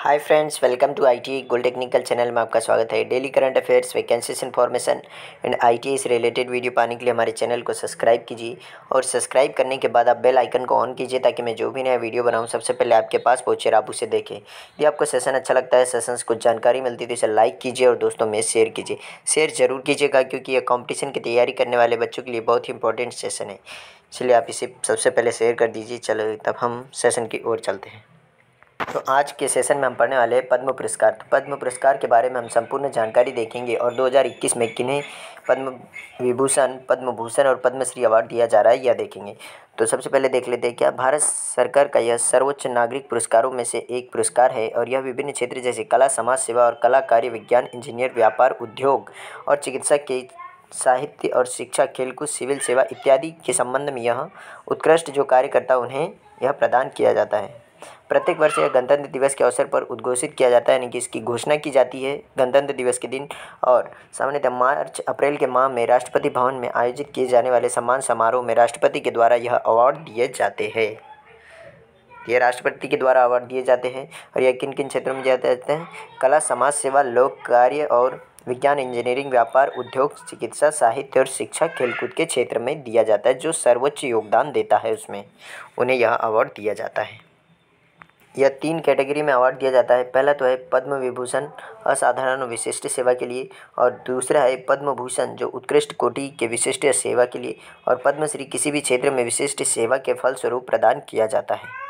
Hi friends, welcome to IT gold technical channel में आपका स्वागत है। Daily current affairs, vacancies information and IT से रिलेटेड वीडियो पाने के लिए हमारे चैनल को सब्सक्राइब कीजिए और सब्सक्राइब करने के बाद आप बेल आइकन को ऑन कीजिए ताकि मैं जो भी नया वीडियो बनाऊं सबसे पहले आपके पास पहुंचे और आप उसे देखें। यदि आपको सेशन अच्छा लगता है, सेशन से कुछ जानकारी मिलती है तो इसे लाइक कीजिए और दोस्तों में शेयर कीजिए। शेयर जरूर कीजिएगा क्योंकि यह कॉम्पिटिशन की तैयारी करने वाले बच्चों के लिए बहुत ही इंपॉर्टेंट सेशन है। इसलिए आप इसे सबसे पहले शेयर कर दीजिए। चलो तब हम सेशन की ओर चलते हैं। तो आज के सेशन में हम पढ़ने वाले हैं पद्म पुरस्कार। तो पद्म पुरस्कार के बारे में हम संपूर्ण जानकारी देखेंगे और 2021 में किन्हें पद्म विभूषण, पद्म भूषण और पद्मश्री अवार्ड दिया जा रहा है यह देखेंगे। तो सबसे पहले देख लेते हैं क्या भारत सरकार का यह सर्वोच्च नागरिक पुरस्कारों में से एक पुरस्कार है और यह विभिन्न क्षेत्र जैसे कला, समाज सेवा और कला कार्य, विज्ञान, इंजीनियर, व्यापार, उद्योग और चिकित्सा के साहित्य और शिक्षा, खेलकूद, सिविल सेवा इत्यादि के संबंध में यह उत्कृष्ट जो कार्य करता है उन्हें यह प्रदान किया जाता है। प्रत्येक वर्ष यह गणतंत्र दिवस के अवसर पर उद्घोषित किया जाता है, यानी कि इसकी घोषणा की जाती है गणतंत्र दिवस के दिन। और सामान्यतः मार्च अप्रैल के माह में राष्ट्रपति भवन में आयोजित किए जाने वाले सम्मान समारोह में राष्ट्रपति के द्वारा यह अवार्ड दिए जाते हैं। ये राष्ट्रपति के द्वारा अवार्ड दिए जाते हैं और यह किन किन क्षेत्रों में दिए जाते हैं? कला, समाज सेवा, लोक कार्य और विज्ञान, इंजीनियरिंग, व्यापार, उद्योग, चिकित्सा, साहित्य और शिक्षा, खेलकूद के क्षेत्र में दिया जाता है। जो सर्वोच्च योगदान देता है उसमें उन्हें यह अवार्ड दिया जाता है। यह 3 कैटेगरी में अवार्ड दिया जाता है। पहला तो है पद्म विभूषण, असाधारण और विशिष्ट सेवा के लिए, और दूसरा है पद्म भूषण जो उत्कृष्ट कोटि के विशिष्ट सेवा के लिए, और पद्मश्री किसी भी क्षेत्र में विशिष्ट सेवा के फलस्वरूप प्रदान किया जाता है।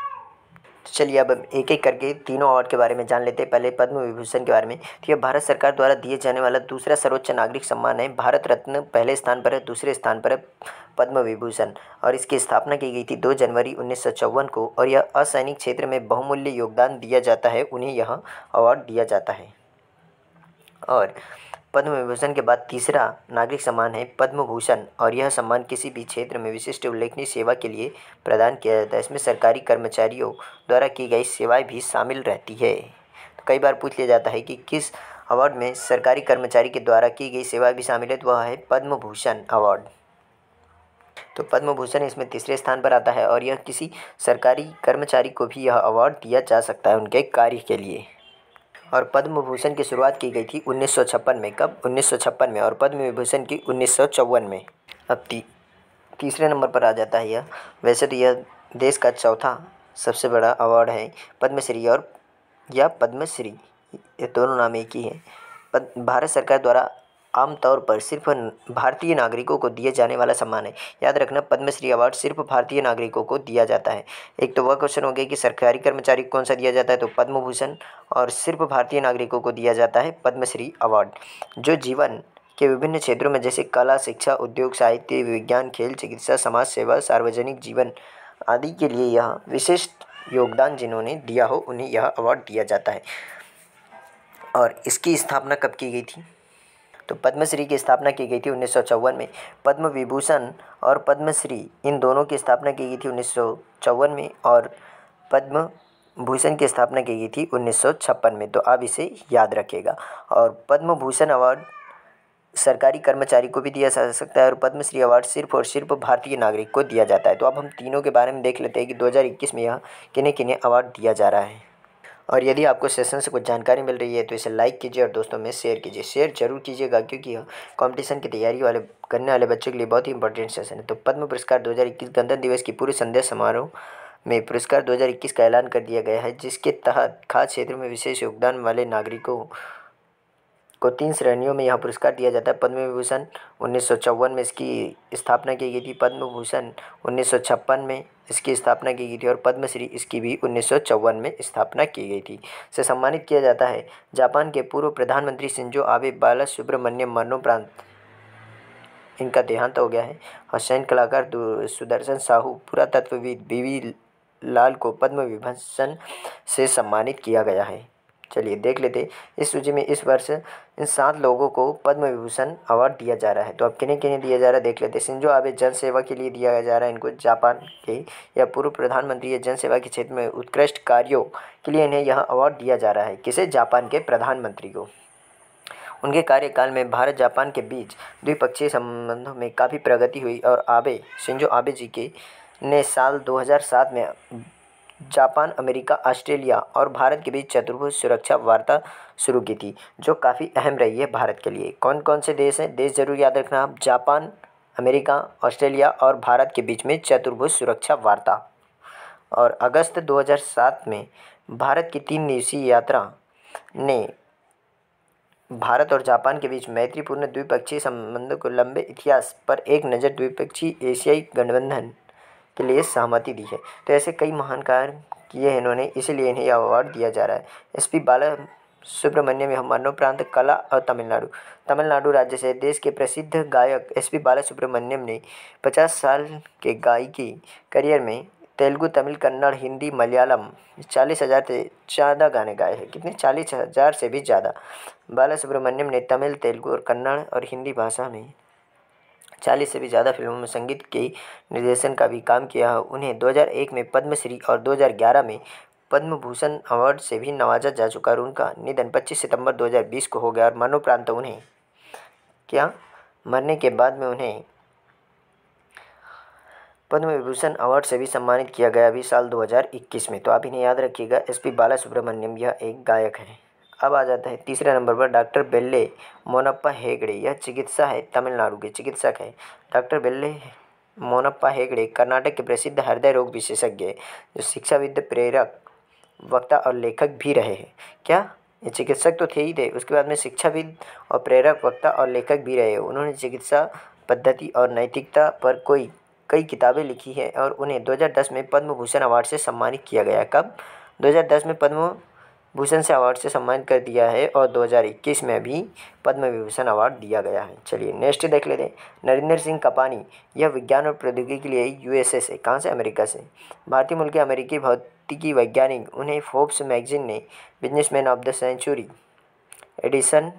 तो चलिए अब एक एक करके तीनों अवार्ड के बारे में जान लेते हैं। पहले पद्म विभूषण के बारे में। तो यह भारत सरकार द्वारा दिए जाने वाला दूसरा सर्वोच्च नागरिक सम्मान है। भारत रत्न पहले स्थान पर है, दूसरे स्थान पर है पद्म विभूषण, और इसकी स्थापना की गई थी 2 जनवरी 1954 को। और यह असैनिक क्षेत्र में बहुमूल्य योगदान दिया जाता है उन्हें यह अवार्ड दिया जाता है। और पद्म विभूषण के बाद तीसरा नागरिक सम्मान है पद्म भूषण, और यह सम्मान किसी भी क्षेत्र में विशिष्ट उल्लेखनीय सेवा के लिए प्रदान किया जाता है। इसमें सरकारी कर्मचारियों द्वारा की गई सेवाएं भी शामिल रहती है। तो कई बार पूछ लिया जाता है कि किस अवार्ड में सरकारी कर्मचारी के द्वारा की गई सेवाएं भी शामिल है, तो वह है पद्म भूषण अवार्ड। तो पद्म भूषण इसमें तीसरे स्थान पर आता है और यह किसी सरकारी कर्मचारी को भी यह अवार्ड दिया जा सकता है उनके कार्य के लिए। और पद्म भूषण की शुरुआत की गई थी 1956 में। कब? 1956 में। और पद्म विभूषण की 1954 में। अब तीसरे नंबर पर आ जाता है यह। वैसे तो यह देश का चौथा सबसे बड़ा अवार्ड है पद्मश्री, और या पद्मश्री, ये दोनों नाम एक ही है। भारत सरकार द्वारा आमतौर पर सिर्फ भारतीय नागरिकों को दिए जाने वाला सम्मान है। याद रखना, पद्मश्री अवार्ड सिर्फ भारतीय नागरिकों को दिया जाता है। एक तो वह क्वेश्चन हो गया कि सरकारी कर्मचारी को कौन सा दिया जाता है, तो पद्म भूषण, और सिर्फ भारतीय नागरिकों को दिया जाता है पद्मश्री अवार्ड। जो जीवन के विभिन्न क्षेत्रों में जैसे कला, शिक्षा, उद्योग, साहित्य, विज्ञान, खेल, चिकित्सा, समाज सेवा, सार्वजनिक जीवन आदि के लिए यह विशिष्ट योगदान जिन्होंने दिया हो उन्हें यह अवार्ड दिया जाता है। और इसकी स्थापना कब की गई थी? तो पद्मश्री की स्थापना की गई थी 1954 में। पद्म विभूषण और पद्मश्री इन दोनों की स्थापना की गई थी 1954 में, और पद्म भूषण की स्थापना की गई थी 1956 में। तो आप इसे याद रखिएगा। और पद्म भूषण अवार्ड सरकारी कर्मचारी को भी दिया जा सकता है और पद्मश्री अवार्ड सिर्फ और सिर्फ भारतीय नागरिक को दिया जाता है। तो अब हम तीनों के बारे में देख लेते हैं कि 2021 में यह किन्हें किन्हें अवार्ड दिया जा रहा है। और यदि आपको सेशन से कुछ जानकारी मिल रही है तो इसे लाइक कीजिए और दोस्तों में शेयर कीजिए। शेयर जरूर कीजिएगा क्योंकि यह कंपटीशन की तैयारी करने वाले बच्चों के लिए बहुत ही इंपॉर्टेंट सेशन है। तो पद्म पुरस्कार 2021 गणतंत्र दिवस की पूर्व संध्या समारोह में पुरस्कार 2021 का ऐलान कर दिया गया है, जिसके तहत खास क्षेत्र में विशेष योगदान वाले नागरिकों को 3 श्रेणियों में यह पुरस्कार दिया जाता है। पद्म विभूषण 1954 में इसकी स्थापना की गई थी, पद्म भूषण 1956 में इसकी स्थापना की गई थी, और पद्मश्री इसकी भी 1954 में स्थापना की गई थी। से सम्मानित किया जाता है जापान के पूर्व प्रधानमंत्री शिंजो आबे बालासुब्रमण्यम मरणोपरांत इनका देहांत हो गया है। और सैन्य कलाकार सुदर्शन साहू, पुरातत्वविद बीवी लाल को पद्म विभूषण से सम्मानित किया गया है। चलिए देख लेते हैं इस सूची में इस वर्ष इन 7 लोगों को पद्म विभूषण अवार्ड दिया जा रहा है। तो अब किन्हें किन्हें दिया जा रहा है देख लेते हैं। शिंजो आबे जन सेवा के लिए दिया जा रहा है इनको, जापान के या पूर्व प्रधानमंत्री या जन सेवा के क्षेत्र में उत्कृष्ट कार्यों के लिए इन्हें यह अवार्ड दिया जा रहा है। किसे? जापान के प्रधानमंत्री को। उनके कार्यकाल में भारत जापान के बीच द्विपक्षीय संबंधों में काफ़ी प्रगति हुई और शिंजो आबे जी के ने साल 2007 में जापान, अमेरिका, ऑस्ट्रेलिया और भारत के बीच चतुर्भुज सुरक्षा वार्ता शुरू की थी, जो काफ़ी अहम रही है भारत के लिए। कौन कौन से देश हैं? देश जरूर याद रखना आप, जापान, अमेरिका, ऑस्ट्रेलिया और भारत के बीच में चतुर्भुज सुरक्षा वार्ता। और अगस्त 2007 में भारत की 3 दिवसीय यात्रा ने भारत और जापान के बीच मैत्रीपूर्ण द्विपक्षीय संबंधों को लंबे इतिहास पर एक नज़र द्विपक्षीय एशियाई गठबंधन के लिए सहमति दी है। तो ऐसे कई महान कार्य किए हैं इन्होंने, इसीलिए इन्हें यह अवार्ड दिया जा रहा है। एसपी बाला सुब्रमण्यम यह मरणोपरांत कला और तमिलनाडु राज्य से। देश के प्रसिद्ध गायक एसपी बाला सुब्रमण्यम ने 50 साल के गायकी करियर में तेलुगु, तमिल, कन्नड़, हिंदी, मलयालम 40,000 से ज़्यादा गाने गाए हैं। कितने? 40,000 से भी ज़्यादा। बाला सुब्रमण्यम ने तमिल, तेलुगु और कन्नड़ और हिंदी भाषा में 40 से भी ज़्यादा फिल्मों में संगीत के निर्देशन का भी काम किया है। उन्हें 2001 में पद्मश्री और 2011 में पद्म भूषण अवार्ड से भी नवाजा जा चुका और उनका निधन 25 सितंबर 2020 को हो गया। और मरणोपरांत उन्हें मरने के बाद में उन्हें पद्म विभूषण अवार्ड से भी सम्मानित किया गया अभी साल 2021 में। तो आप इन्हें याद रखिएगा, एसपी बाला सुब्रमण्यम यह एक गायक है। अब आ जाता है तीसरे नंबर पर डॉक्टर बेल्ले मोनप्पा हेगड़े। यह चिकित्सा है, तमिलनाडु के चिकित्सक है। डॉक्टर बेल्ले मोनप्पा हेगड़े कर्नाटक के प्रसिद्ध हृदय रोग विशेषज्ञ जो शिक्षाविद, प्रेरक, वक्ता और लेखक भी रहे हैं। क्या? ये चिकित्सक तो थे ही थे, उसके बाद में शिक्षाविद और प्रेरक, वक्ता और लेखक भी रहे। उन्होंने चिकित्सा पद्धति और नैतिकता पर कई किताबें लिखी हैं और उन्हें 2010 में पद्म भूषण अवार्ड से सम्मानित किया गया। कब? 2010 में पद्म भूषण से अवार्ड से सम्मानित कर दिया है और 2021 में भी पद्म विभूषण अवार्ड दिया गया है। चलिए नेक्स्ट देख लेते हैं। नरेंद्र सिंह कपानी, यह विज्ञान और प्रौद्योगिकी के लिए यूएसए से। कहाँ से? अमेरिका से। भारतीय मूल के अमेरिकी भौतिकी वैज्ञानिक। उन्हें फोर्ब्स मैगजीन ने businessman of the century edition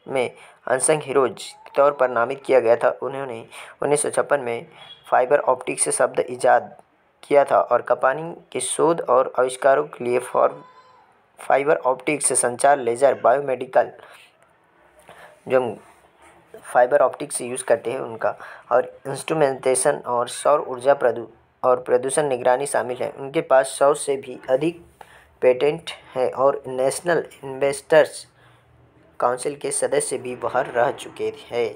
में अनसंग हीरोज के तौर पर नामित किया गया था। उन्होंने 1956 में फाइबर ऑप्टिक्स शब्द इजाद किया था और कपानी के शोध और आविष्कारों के लिए फाइबर ऑप्टिक्स, संचार, लेजर, बायोमेडिकल जो हम फाइबर ऑप्टिक्स यूज़ करते हैं उनका, और इंस्ट्रूमेंटेशन और सौर ऊर्जा प्रदूषण निगरानी शामिल है। उनके पास 100 से भी अधिक पेटेंट है और नेशनल इन्वेस्टर्स काउंसिल के सदस्य भी बाहर रह चुके हैं।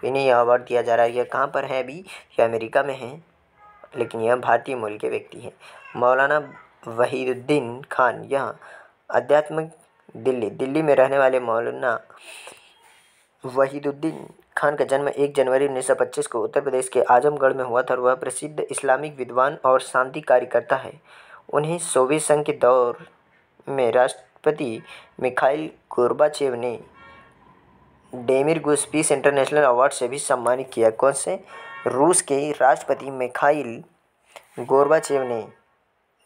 तो इन्हें यह अवार्ड दिया जा रहा है। यह कहाँ पर है अभी? यह अमेरिका में है, लेकिन यह भारतीय मूल के व्यक्ति हैं। मौलाना वहीदुद्दीन खान, यह आध्यात्मिक दिल्ली में रहने वाले मौलाना वहीदुद्दीन खान का जन्म 1 जनवरी 1925 को उत्तर प्रदेश के आजमगढ़ में हुआ था और वह प्रसिद्ध इस्लामिक विद्वान और शांति कार्यकर्ता है। उन्हें सोवियत संघ के दौर में राष्ट्रपति मिखाइल गोर्बाचेव ने डेमिरगुस पीस इंटरनेशनल अवार्ड से भी सम्मानित किया। कौन से? रूस के राष्ट्रपति मिखाइल गोर्बाचेव ने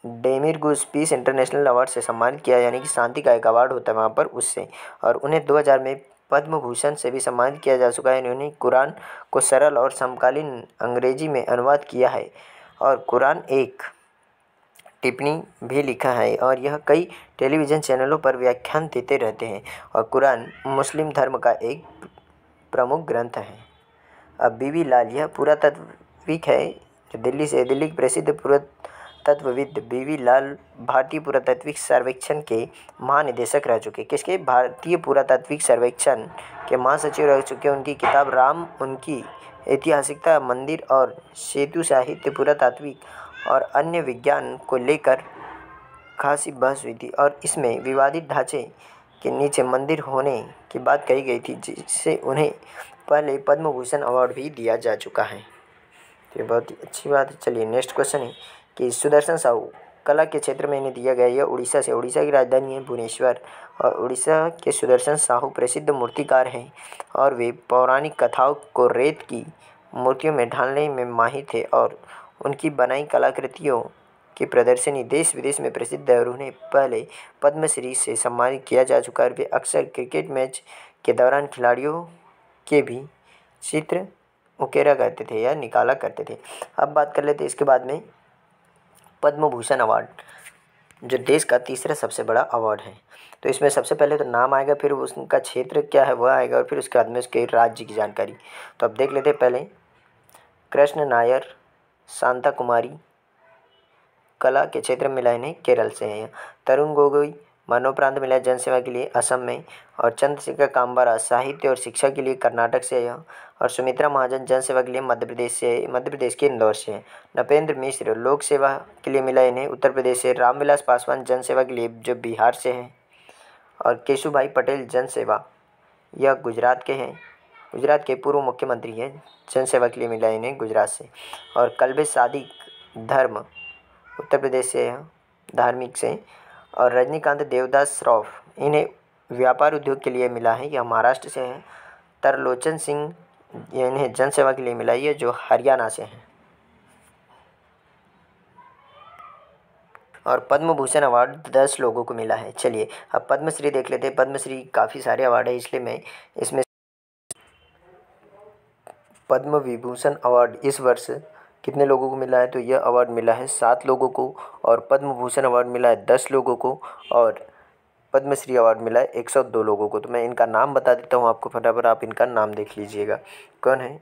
डेमिरगुस पीस इंटरनेशनल अवार्ड से सम्मानित किया, यानी कि शांति का एक अवार्ड होता है वहाँ पर, उससे। और उन्हें 2000 में पद्म भूषण से भी सम्मानित किया जा चुका है। इन्होंने कुरान को सरल और समकालीन अंग्रेजी में अनुवाद किया है और कुरान एक टिप्पणी भी लिखा है और यह कई टेलीविज़न चैनलों पर व्याख्यान देते रहते हैं। और कुरान मुस्लिम धर्म का एक प्रमुख ग्रंथ है। अब बीवी लाल, यह पुरातत्विक है जो दिल्ली के प्रसिद्ध पुरातत्वविद बीवी लाल भारतीय पुरातत्विक सर्वेक्षण के महानिदेशक रह चुके। किसके? भारतीय पुरातत्विक सर्वेक्षण के महासचिव रह चुके। उनकी किताब राम, उनकी ऐतिहासिकता, मंदिर और सेतु साहित्य, पुरातात्विक और अन्य विज्ञान को लेकर खासी बहस हुई थी और इसमें विवादित ढांचे के नीचे मंदिर होने की बात कही गई थी, जिससे उन्हें पहले पद्म भूषण अवार्ड भी दिया जा चुका है। तो ये बहुत ही अच्छी बात है। चलिए नेक्स्ट क्वेश्चन है कि सुदर्शन साहू कला के क्षेत्र में इन्हें दिया गया। यह उड़ीसा से। उड़ीसा की राजधानी है भुवनेश्वर और उड़ीसा के सुदर्शन साहू प्रसिद्ध मूर्तिकार हैं और वे पौराणिक कथाओं को रेत की मूर्तियों में ढालने में माहिर थे और उनकी बनाई कलाकृतियों की प्रदर्शनी देश विदेश में प्रसिद्ध है और उन्हें पहले पद्मश्री से सम्मानित किया जा चुका है। वे अक्सर क्रिकेट मैच के दौरान खिलाड़ियों के भी चित्र उकेरा करते थे या निकाला करते थे। अब बात कर लेते हैं इसके बाद में पद्म भूषण अवार्ड, जो देश का तीसरा सबसे बड़ा अवार्ड है। तो इसमें सबसे पहले तो नाम आएगा, फिर उसका क्षेत्र क्या है वह आएगा और फिर उसके बाद में उसके राज्य की जानकारी। तो अब देख लेते हैं पहले कृष्ण नायर, शांता कुमारी, कला के क्षेत्र में मिला इन्हें केरल से है। तरुण गोगोई मरणोपरांत मिला है जन सेवा के लिए असम में। और चंद्रशेखर कामबारा साहित्य और शिक्षा के लिए कर्नाटक से है। और सुमित्रा महाजन जन सेवा के लिए मध्य प्रदेश से, मध्य प्रदेश के इंदौर से है। नपेंद्र मिश्र लोक सेवा के लिए मिला इन्हें उत्तर प्रदेश से। रामविलास पासवान जन सेवा के लिए जो बिहार से हैं। और केशुभाई पटेल जन सेवा यह गुजरात के हैं, गुजरात के पूर्व मुख्यमंत्री हैं। जन सेवा के लिए मिला इन्हें गुजरात से। और कल्बे सादिक धर्म उत्तर प्रदेश से है, धार्मिक से। और रजनीकांत देवदास श्रॉफ इन्हें व्यापार उद्योग के लिए मिला है, यह महाराष्ट्र से है। तरलोचन सिंह इन्हें जन सेवा के लिए मिला है, जो हरियाणा से है। और पद्म भूषण अवार्ड 10 लोगों को मिला है। चलिए अब पद्मश्री देख लेते हैं। पद्मश्री काफ़ी सारे अवार्ड है, इसलिए मैं इसमें पद्म विभूषण अवार्ड इस वर्ष कितने लोगों को मिला है, तो यह अवार्ड मिला है 7 लोगों को। और पद्म भूषण अवार्ड मिला है 10 लोगों को। और पद्मश्री अवार्ड मिला है 102 लोगों को। तो मैं इनका नाम बता देता हूँ आपको, फटाफट आप इनका नाम देख लीजिएगा। कौन है,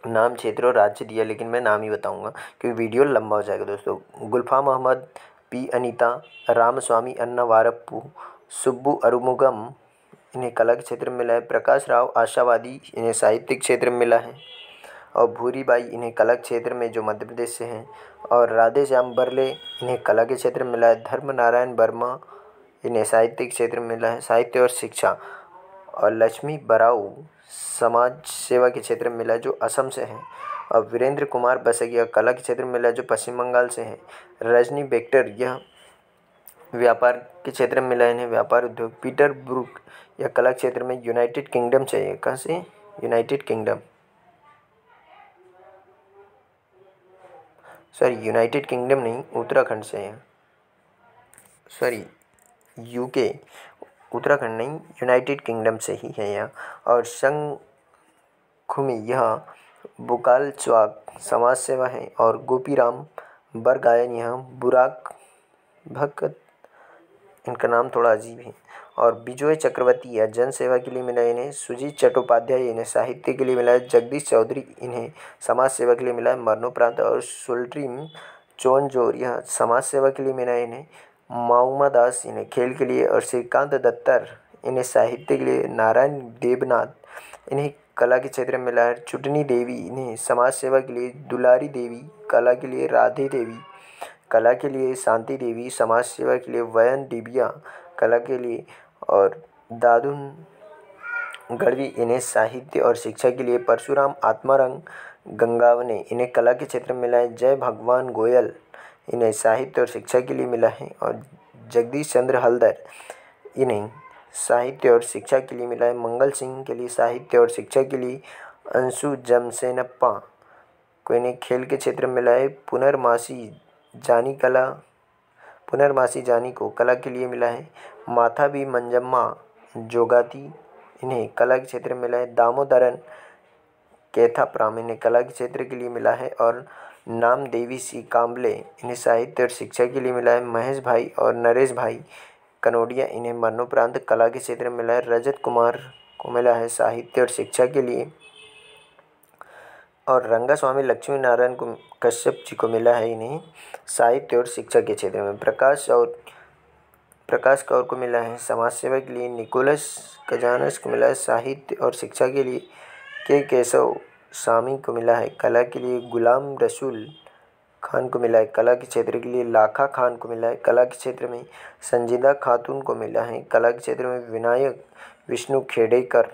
नाम, क्षेत्र और राज्य दिया, लेकिन मैं नाम ही बताऊंगा क्योंकि वीडियो लंबा हो जाएगा दोस्तों। गुलफाम अहमद, पी अनीता, रामस्वामी अन्ना वारप्पू, सुब्बू अरुमुगम इन्हें कला के क्षेत्र में मिला है। प्रकाश राव आशावादी इन्हें साहित्यिक क्षेत्र में मिला है। और भूरीबाई इन्हें कला क्षेत्र में, जो मध्य प्रदेश से हैं। और राधे श्याम बर्ले इन्हें कला के क्षेत्र में मिला है। धर्म नारायण वर्मा इन्हें साहित्यिक क्षेत्र में मिला है, साहित्य और शिक्षा। और लक्ष्मी बराऊ समाज सेवा के क्षेत्र में मिला है, जो असम से है। और वीरेंद्र कुमार बसगिया कला के क्षेत्र में मिला है, जो पश्चिम बंगाल से है। रजनी बेक्टर यह व्यापार के क्षेत्र में मिला है, इन्हें व्यापार उद्योग। पीटर ब्रूक यह कला क्षेत्र में यूनाइटेड किंगडम से है। कहाँ से, United kingdom, sorry United kingdom नहीं, उत्तराखंड से है, सॉरी यूके, उत्तराखंड नहीं, यूनाइटेड किंगडम से ही है यह। और शंखुमी यह बुकाल स्वाग समाज सेवा है। और गोपीराम बरगायन यह बुराक भक्त, इनका नाम थोड़ा अजीब है। और विजय चक्रवर्ती यह जन सेवा के लिए मिला है इन्हें। सुजीत चट्टोपाध्याय इन्हें साहित्य के लिए मिला है। जगदीश चौधरी इन्हें समाज सेवा के लिए मिला है मरणोपरांत। और सुल्ट्रीम चोनजोर यह समाज सेवा के लिए मिला है इन्हें। माउमा दास इन्हें खेल के लिए। और श्रीकांत दत्तर इन्हें साहित्य के लिए। नारायण देवनाथ इन्हें कला के क्षेत्र में मिला है। चुटनी देवी इन्हें समाज सेवा के लिए। दुलारी देवी कला के लिए। राधे देवी कला के लिए। शांति देवी समाज सेवा के लिए। वयन डिबिया कला के लिए। और दादुन गढ़वी इन्हें साहित्य और शिक्षा के लिए। परशुराम आत्मारंग गंगावने इन्हें कला के क्षेत्र में मिला है। जय भगवान गोयल इन्हें साहित्य और शिक्षा के लिए मिला है। और जगदीश चंद्र हलदर इन्हें साहित्य और शिक्षा के लिए मिला है। मंगल सिंह के लिए साहित्य और शिक्षा के लिए। अंशु जमसेनप्पा को इन्हें खेल के क्षेत्र में मिला है। पुनर्मासी जानी को कला के लिए मिला है। माथा बी मंजम्मा जोगाती इन्हें कला के क्षेत्र में मिला है। दामोदरन केथाप्राम इन्हें कला के क्षेत्र के लिए मिला है। और नाम देवी सी काम्बले इन्हें साहित्य और शिक्षा के लिए मिला है। महेश भाई और नरेश भाई कनोडिया इन्हें मरणोपरांत कला के क्षेत्र में मिला है। रजत कुमार को मिला है साहित्य और शिक्षा के लिए। और रंगास्वामी लक्ष्मी नारायण को कश्यप जी को मिला है इन्हें साहित्य और शिक्षा के क्षेत्र में। प्रकाश कौर को मिला है समाज सेवा के लिए। निकोलस कजानस को मिला है साहित्य और शिक्षा के लिए। के केशव स्वामी को मिला है कला के लिए। गुलाम रसूल खान को मिला है कला के क्षेत्र के लिए। लाखा खान को मिला है कला के क्षेत्र में। संजीदा खातून को मिला है कला के क्षेत्र में। विनायक विष्णु खेडेकर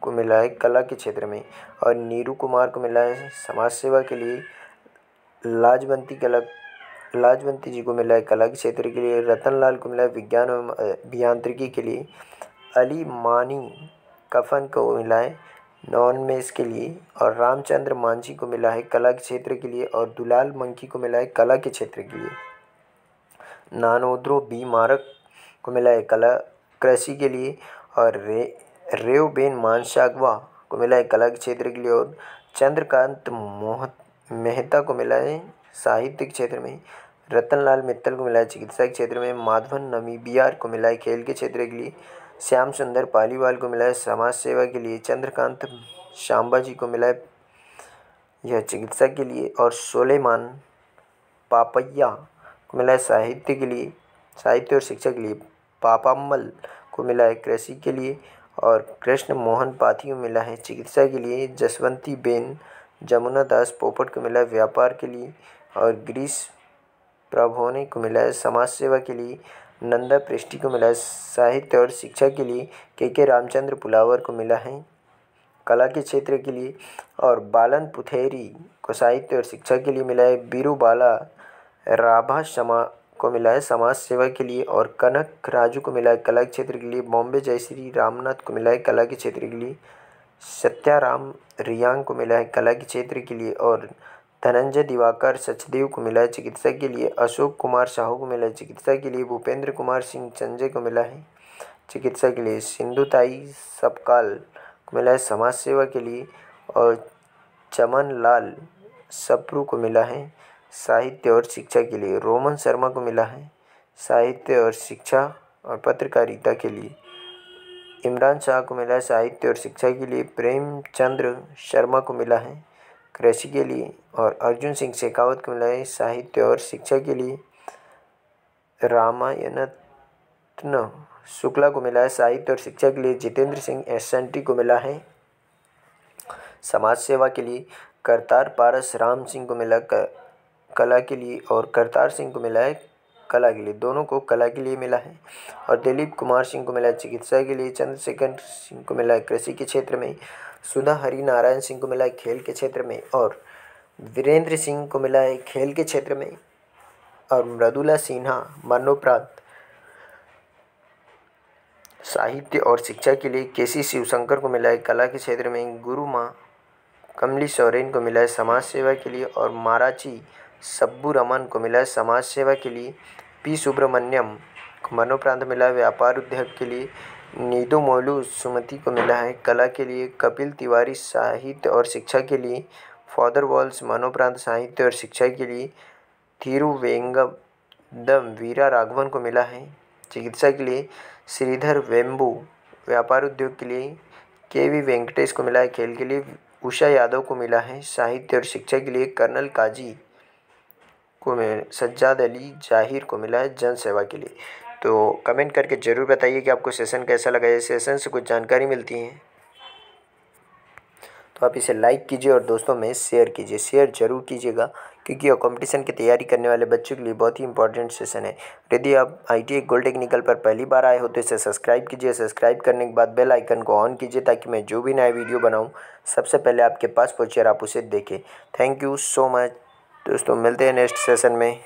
को मिला है कला के क्षेत्र में। और नीरू कुमार को मिला है समाज सेवा के लिए। लाजवंती जी को मिला है कला के क्षेत्र के लिए। रतनलाल को मिला है विज्ञान एवं अभियांत्रिकी के लिए। अली मानी कफन को मिला है नॉनमेस के लिए। और रामचंद्र मांझी को मिला है कला के क्षेत्र के लिए। और दुलाल मंकी को मिला है कला के क्षेत्र के लिए। नानोद्रो बी मारक को मिला है कला कृषि के लिए। और रेवबेन मानशागवा को मिला है कला के क्षेत्र के लिए। और चंद्रकांत मेहता को मिला है साहित्य के क्षेत्र में। रतनलाल मित्तल को मिला है चिकित्सा के क्षेत्र में। माधवन नमीबियार को मिला है खेल के क्षेत्र के लिए। श्याम सुंदर पालीवाल को मिला है समाज सेवा के लिए। चंद्रकांत शांबा जी को मिला है यह चिकित्सा के लिए। और सोलेमान पापैया को मिला है साहित्य के लिए, साहित्य और शिक्षा के लिए। पापाम्मल को मिला है कृषि के लिए। और कृष्ण मोहन पाथी को मिला है चिकित्सा के लिए। जसवंती बेन जमुना दास पोपट को मिला है व्यापार के लिए। और गिरीश प्रभोने को मिला है समाज सेवा के लिए। नंदा पृष्टि को मिला है साहित्य और शिक्षा के लिए। के रामचंद्र पुलावर को मिला है कला के क्षेत्र के लिए। और बालन पुथेरी को साहित्य और शिक्षा के लिए मिला है। बीरूबाला राभा शमा को मिला है समाज सेवा के लिए। और कनक राजू को मिला है कला के क्षेत्र के लिए। बॉम्बे जयश्री रामनाथ को मिला है कला के क्षेत्र के लिए। सत्याराम रियांग को मिला है कला के क्षेत्र के लिए। और धनंजय दिवाकर सचदेव को मिला है चिकित्सा के लिए। अशोक कुमार साहू को मिला है चिकित्सा के लिए। भूपेंद्र कुमार सिंह चंजे को मिला है चिकित्सा के लिए। सिंधुताई सपकाल को मिला है समाज सेवा के लिए। और चमन लाल सप्रू को मिला है साहित्य और शिक्षा के लिए। रोमन शर्मा को मिला है साहित्य और शिक्षा और पत्रकारिता के लिए। इमरान शाह को मिला है साहित्य और शिक्षा के लिए। प्रेमचंद्र शर्मा को मिला है कृषि के लिए। और अर्जुन सिंह शेखावत को मिला है साहित्य और शिक्षा के लिए। रामायणरत्न शुक्ला को मिला है साहित्य और शिक्षा के लिए। जितेंद्र सिंह एसएनटी को मिला है समाज सेवा के लिए। करतार पारस राम सिंह को मिला कला के लिए। और करतार सिंह को मिला है कला के लिए, दोनों को कला के लिए मिला है। और दिलीप कुमार सिंह को मिला है चिकित्सा के लिए। चंद्रशेखर सिंह को मिला है कृषि के क्षेत्र में। सुधा हरिनारायण सिंह को मिला है खेल के क्षेत्र में। और वीरेंद्र सिंह को मिला है खेल के क्षेत्र में। और मृदुला सिन्हा मरणोपरांत साहित्य और शिक्षा के लिए। केसी शिवशंकर को मिला है कला के क्षेत्र में। गुरु माँ कमली सोरेन को मिला है समाज सेवा के लिए। और माराची सब्बू रमन को मिला है समाज सेवा के लिए। पी सुब्रमण्यम को मरणोपरांत मिला है व्यापार उद्योग के लिए। नीदू मोलू सुमति को मिला है कला के लिए। कपिल तिवारी साहित्य और शिक्षा के लिए। फादर वॉल्स मरणोपरांत साहित्य और शिक्षा के लिए। थिरुवेंगदम वीरा राघवन को मिला है चिकित्सा के लिए। श्रीधर वेम्बू व्यापार उद्योग के लिए। केवी वेंकटेश को मिला है खेल के लिए। उषा यादव को मिला है साहित्य और शिक्षा के लिए। कर्नल काजी को सज्जाद अली जाहिर को मिला है जन सेवा के लिए। तो कमेंट करके ज़रूर बताइए कि आपको सेशन कैसा लगा। ये सेशन से कुछ जानकारी मिलती है तो आप इसे लाइक कीजिए और दोस्तों में शेयर कीजिए। शेयर जरूर कीजिएगा क्योंकि यह कंपटीशन की तैयारी करने वाले बच्चों के लिए बहुत ही इंपॉर्टेंट सेशन है। यदि आप ITI गोल्ड टेक्निकल पर पहली बार आए हो तो इसे सब्सक्राइब कीजिए। सब्सक्राइब करने के बाद बेल आइकन को ऑन कीजिए ताकि मैं जो भी नया वीडियो बनाऊँ सबसे पहले आपके पास पहुँचे और आप उसे देखें। थैंक यू सो मच दोस्तों, मिलते हैं नेक्स्ट सेशन में।